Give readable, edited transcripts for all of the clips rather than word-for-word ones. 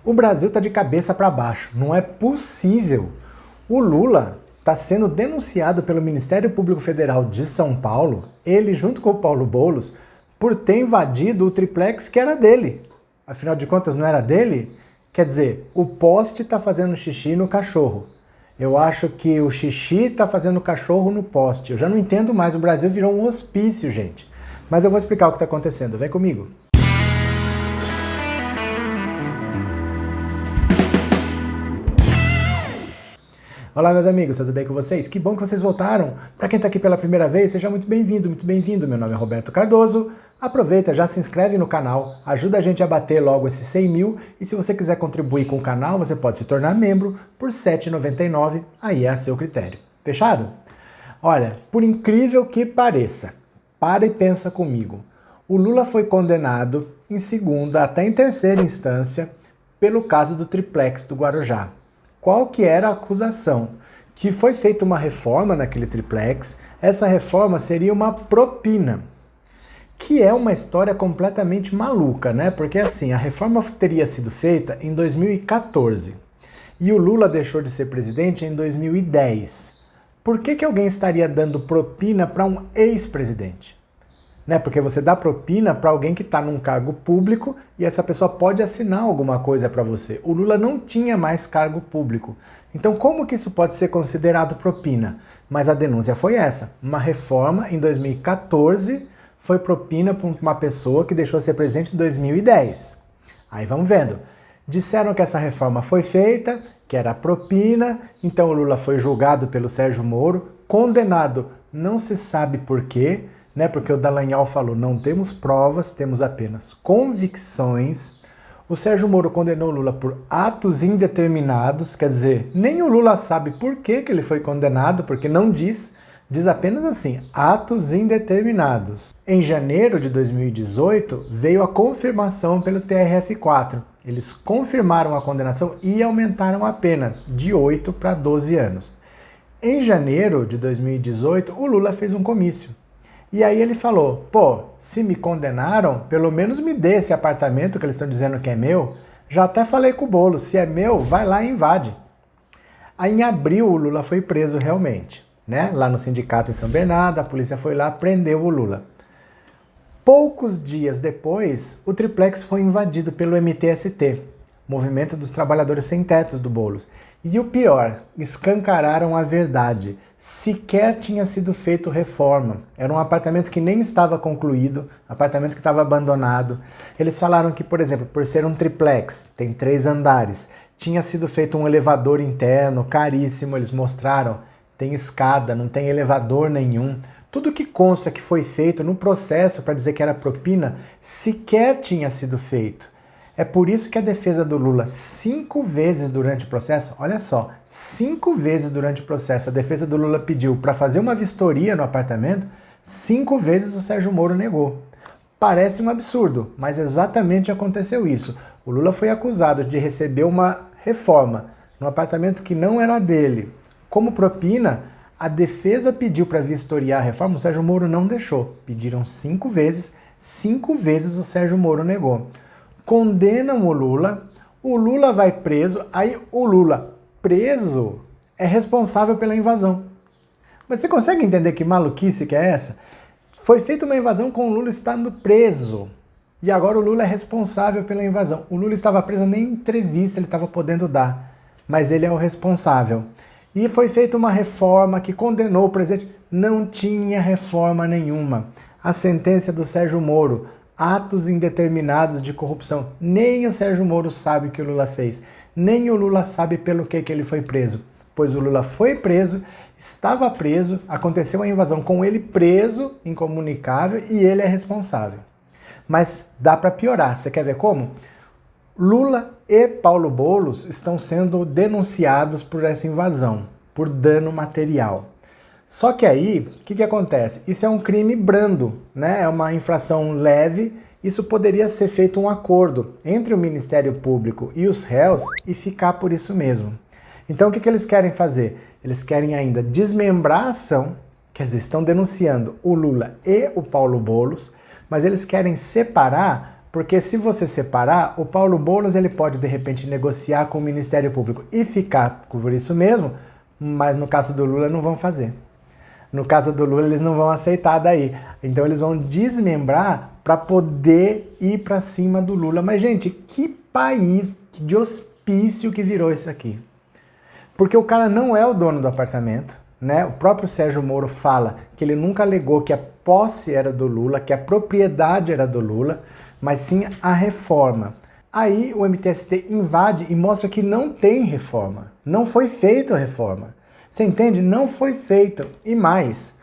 O Brasil está de cabeça para baixo. Não é possível. O Lula está sendo denunciado pelo Ministério Público Federal de São Paulo, ele junto com o Paulo Boulos, por ter invadido o triplex que era dele. Afinal de contas, não era dele? Quer dizer, o poste está fazendo xixi no cachorro. Eu acho que o xixi está fazendo cachorro no poste. Eu já não entendo mais. O Brasil virou um hospício, gente. Mas eu vou explicar o que está acontecendo. Vem comigo. Olá, meus amigos, tudo bem com vocês? Que bom que vocês voltaram. Para quem está aqui pela primeira vez, seja muito bem-vindo, muito bem-vindo. Meu nome é Roberto Cardoso. Aproveita, já se inscreve no canal, ajuda a gente a bater logo esses 100 mil. E se você quiser contribuir com o canal, você pode se tornar membro por R$ 7,99. Aí é a seu critério. Fechado? Olha, por incrível que pareça, para e pensa comigo. O Lula foi condenado em segunda até em terceira instância pelo caso do triplex do Guarujá. Qual que era a acusação? Que foi feita uma reforma naquele triplex, essa reforma seria uma propina, que é uma história completamente maluca, né? Porque assim, a reforma teria sido feita em 2014 e o Lula deixou de ser presidente em 2010. Por que alguém estaria dando propina para um ex-presidente? Né? Porque você dá propina para alguém que está num cargo público e essa pessoa pode assinar alguma coisa para você. O Lula não tinha mais cargo público. Então como que isso pode ser considerado propina? Mas a denúncia foi essa. Uma reforma em 2014 foi propina para uma pessoa que deixou de ser presidente em 2010. Aí vamos vendo. Disseram que essa reforma foi feita, que era propina, então o Lula foi julgado pelo Sérgio Moro, condenado não se sabe por quê, né? Porque o Dallagnol falou, não temos provas, temos apenas convicções. O Sérgio Moro condenou o Lula por atos indeterminados, quer dizer, nem o Lula sabe por que ele foi condenado, porque não diz apenas assim, atos indeterminados. Em janeiro de 2018, veio a confirmação pelo TRF4. Eles confirmaram a condenação e aumentaram a pena de 8 para 12 anos. Em janeiro de 2018, o Lula fez um comício. E aí ele falou, pô, se me condenaram, pelo menos me dê esse apartamento que eles estão dizendo que é meu. Já até falei com o Boulos, se é meu, vai lá e invade. Aí em abril o Lula foi preso realmente, né? Lá no sindicato em São Bernardo, a polícia foi lá, prendeu o Lula. Poucos dias depois, o triplex foi invadido pelo MTST, Movimento dos Trabalhadores Sem Tetos do Boulos. E o pior, escancararam a verdade. Sequer tinha sido feito reforma. Era um apartamento que nem estava concluído, apartamento que estava abandonado. Eles falaram que, por exemplo, por ser um triplex, tem 3 andares, tinha sido feito um elevador interno, caríssimo, eles mostraram. Tem escada, não tem elevador nenhum. Tudo que consta que foi feito no processo para dizer que era propina, sequer tinha sido feito. É por isso que a defesa do Lula, 5 vezes durante o processo, olha só, 5 vezes durante o processo, a defesa do Lula pediu para fazer uma vistoria no apartamento, 5 vezes o Sérgio Moro negou. Parece um absurdo, mas exatamente aconteceu isso. O Lula foi acusado de receber uma reforma no apartamento que não era dele. Como propina, a defesa pediu para vistoriar a reforma, o Sérgio Moro não deixou. Pediram 5 vezes o Sérgio Moro negou. Condenam o Lula vai preso, aí o Lula preso é responsável pela invasão. Mas você consegue entender que maluquice que é essa? Foi feita uma invasão com o Lula estando preso. E agora o Lula é responsável pela invasão. O Lula estava preso, nem entrevista ele estava podendo dar. Mas ele é o responsável. E foi feita uma reforma que condenou o presidente. Não tinha reforma nenhuma. A sentença do Sérgio Moro, atos indeterminados de corrupção. Nem o Sérgio Moro sabe o que o Lula fez. Nem o Lula sabe pelo que ele foi preso. Pois o Lula foi preso, estava preso, aconteceu a invasão com ele preso, incomunicável, e ele é responsável. Mas dá para piorar. Você quer ver como? Lula e Paulo Boulos estão sendo denunciados por essa invasão, por dano material. Só que aí, o que acontece? Isso é um crime brando, né? É uma infração leve. Isso poderia ser feito um acordo entre o Ministério Público e os réus e ficar por isso mesmo. Então o que eles querem fazer? Eles querem ainda desmembrar a ação, quer dizer, estão denunciando o Lula e o Paulo Boulos, mas eles querem separar Porque se você separar, o Paulo Boulos ele pode de repente negociar com o Ministério Público e ficar por isso mesmo, mas no caso do Lula não vão fazer. No caso do Lula eles não vão aceitar daí. Então eles vão desmembrar para poder ir para cima do Lula. Mas gente, que país de hospício que virou isso aqui. Porque o cara não é o dono do apartamento, né? O próprio Sérgio Moro fala que ele nunca alegou que a posse era do Lula, que a propriedade era do Lula, mas sim a reforma. Aí o MTST invade e mostra que não tem reforma. Não foi feita a reforma. Você entende? Não foi feito. E mais,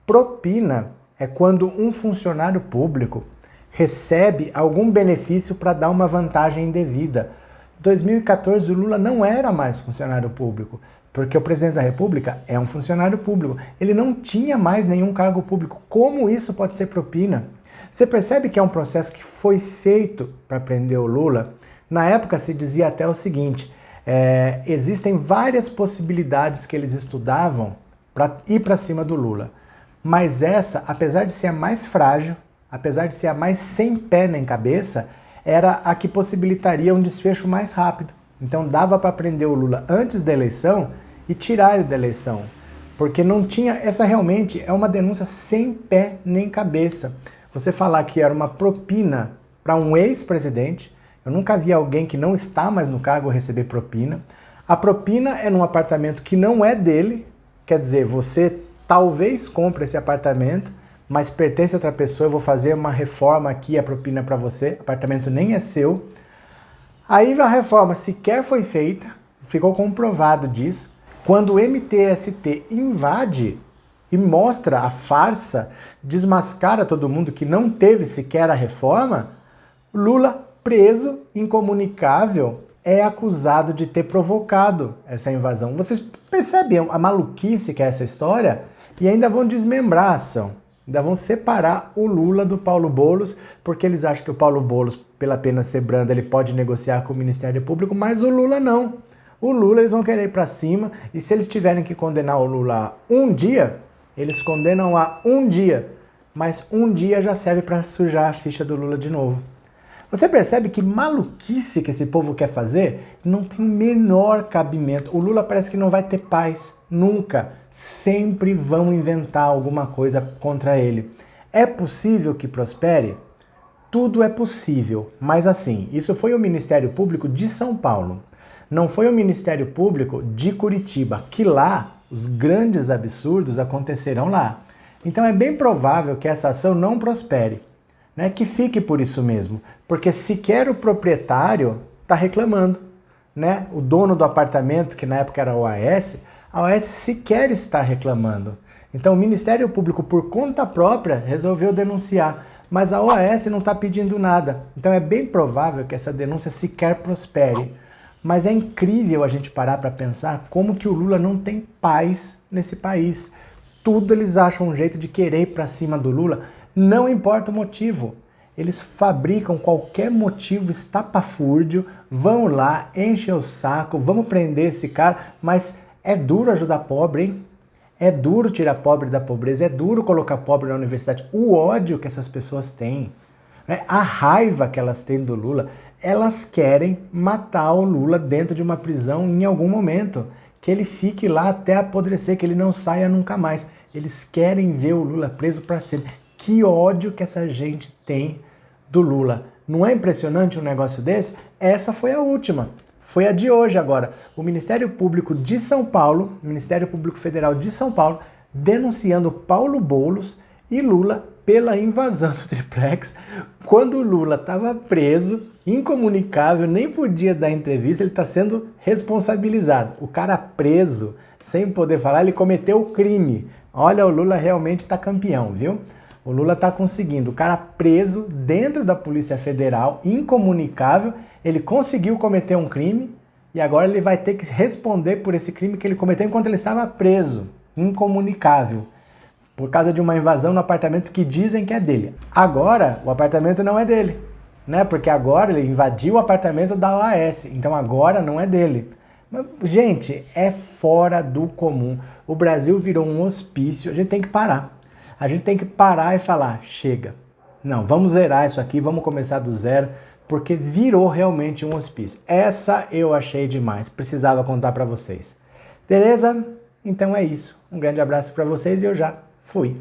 propina é quando um funcionário público recebe algum benefício para dar uma vantagem indevida. Em 2014, o Lula não era mais funcionário público, porque o presidente da República é um funcionário público. Ele não tinha mais nenhum cargo público. Como isso pode ser propina? Você percebe que é um processo que foi feito para prender o Lula? Na época se dizia até o seguinte, existem várias possibilidades que eles estudavam para ir para cima do Lula. Mas essa, apesar de ser a mais frágil, apesar de ser a mais sem pé nem cabeça, era a que possibilitaria um desfecho mais rápido. Então dava para prender o Lula antes da eleição e tirar ele da eleição. Porque não tinha, essa realmente é uma denúncia sem pé nem cabeça. Você falar que era uma propina para um ex-presidente, eu nunca vi alguém que não está mais no cargo receber propina. A propina é num apartamento que não é dele, quer dizer, você talvez compre esse apartamento, mas pertence a outra pessoa, eu vou fazer uma reforma aqui, a propina para você, o apartamento nem é seu. Aí a reforma sequer foi feita, ficou comprovado disso. Quando o MTST invade e mostra a farsa, desmascara todo mundo que não teve sequer a reforma, Lula, preso, incomunicável, é acusado de ter provocado essa invasão. Vocês percebem a maluquice que é essa história? E ainda vão desmembrar a ação. Ainda vão separar o Lula do Paulo Boulos, porque eles acham que o Paulo Boulos, pela pena ser branda, ele pode negociar com o Ministério Público, mas o Lula não. O Lula eles vão querer ir para cima, e se eles tiverem que condenar o Lula a um dia, eles condenam a um dia, mas um dia já serve para sujar a ficha do Lula de novo. Você percebe que maluquice que esse povo quer fazer? Não tem o menor cabimento. O Lula parece que não vai ter paz, nunca. Sempre vão inventar alguma coisa contra ele. É possível que prospere? Tudo é possível, mas assim, isso foi o Ministério Público de São Paulo. Não foi o Ministério Público de Curitiba, que lá os grandes absurdos acontecerão lá. Então é bem provável que essa ação não prospere. Né, que fique por isso mesmo, porque sequer o proprietário está reclamando. Né? O dono do apartamento, que na época era a OAS sequer está reclamando. Então o Ministério Público, por conta própria, resolveu denunciar, mas a OAS não está pedindo nada. Então é bem provável que essa denúncia sequer prospere. Mas é incrível a gente parar para pensar como que o Lula não tem paz nesse país. Tudo eles acham um jeito de querer ir para cima do Lula. Não importa o motivo, eles fabricam qualquer motivo estapafúrdio, vão lá, enchem o saco, vamos prender esse cara, mas é duro ajudar pobre, hein? É duro tirar pobre da pobreza, é duro colocar pobre na universidade. O ódio que essas pessoas têm, né? A raiva que elas têm do Lula, elas querem matar o Lula dentro de uma prisão em algum momento, que ele fique lá até apodrecer, que ele não saia nunca mais. Eles querem ver o Lula preso para sempre. Que ódio que essa gente tem do Lula. Não é impressionante um negócio desse? Essa foi a última. Foi a de hoje agora. O Ministério Público de São Paulo, Ministério Público Federal de São Paulo, denunciando Paulo Boulos e Lula pela invasão do triplex. Quando o Lula estava preso, incomunicável, nem podia dar entrevista, ele está sendo responsabilizado. O cara preso, sem poder falar, ele cometeu o crime. Olha, o Lula realmente está campeão, viu? O Lula está conseguindo. O cara preso dentro da Polícia Federal, incomunicável, ele conseguiu cometer um crime e agora ele vai ter que responder por esse crime que ele cometeu enquanto ele estava preso, incomunicável, por causa de uma invasão no apartamento que dizem que é dele. Agora, o apartamento não é dele, né? Porque agora ele invadiu o apartamento da OAS, então agora não é dele. Mas, gente, é fora do comum. O Brasil virou um hospício, a gente tem que parar. A gente tem que parar e falar, chega. Não, vamos zerar isso aqui, vamos começar do zero, porque virou realmente um hospício. Essa eu achei demais, precisava contar para vocês. Beleza? Então é isso. Um grande abraço para vocês e eu já fui.